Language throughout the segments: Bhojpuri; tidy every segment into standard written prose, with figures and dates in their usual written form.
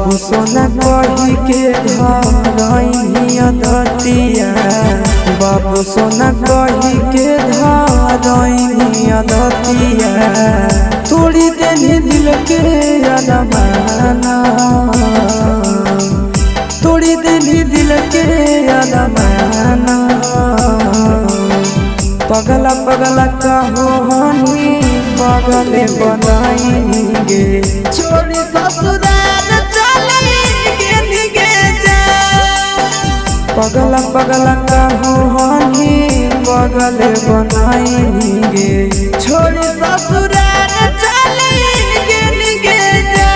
बाबू सोना कही के धरइया दतिया बाबू सोना कही के धरइया दतिया तोड़ी देनी दिल के अरमाना तोड़ी देनी दिल के अरमाना पगला पगला कहो हनी पगले बनाएंगे छोड़ी ससुराल चलेंगे निगे जा पगला पगला कहो हनी पगले बनाएंगे छोड़ी ससुराल चलेंगे निगे जा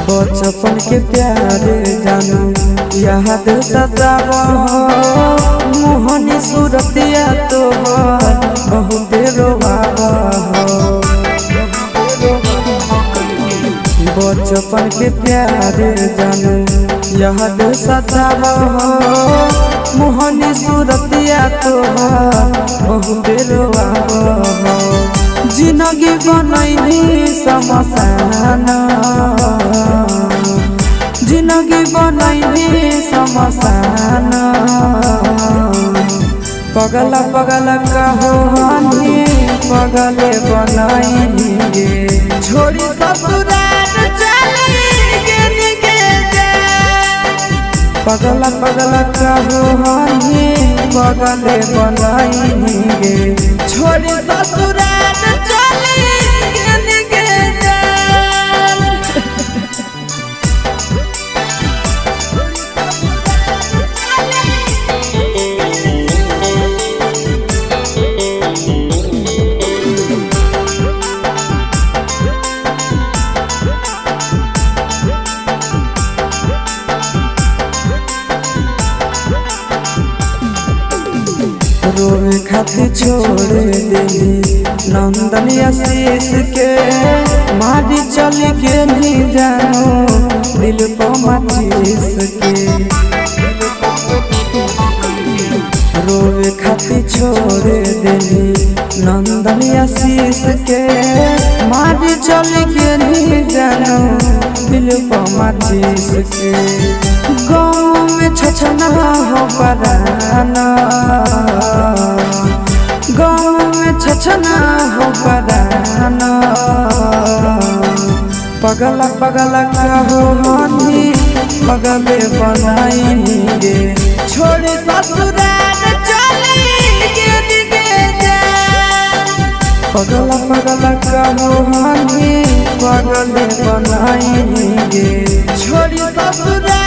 बचपन के प्यारे जानू याद सताब मोहनी सूरतिया तो बहुत रोवाब बचपन के प्यारे जानू याद सताब मोहनी सूरतिया तो बहुत रोवाब जिंदगी बनैली समसाना जिंदगी बनैली समसाना पगला पगला कहो हनी पगले बनाएंगे छोड़ी ससुराल चलेंगे निगे जा पगला पगला कहो हनी पगले बनाएंगे छोड़ी ससुराल चलेंगे निगे जा रोवे खातिर छोड़ देली नंदन आशीष के मारी चल के नहीं जानो दिल को माचिस के रोवे खातिर छोड़ देली नंदन आशीष के मारी चल के नहीं जानो दिल को माचिस के गाँव में छछना हो पराना गाँव में छछना हो पराना पगला पगला कहो हनी पगले बनाएंगे छोड़ी ससुराल चलेंगे निगे जा पगला पगला कहो हनी पगले बनाएंगे छोड़ी ससुराल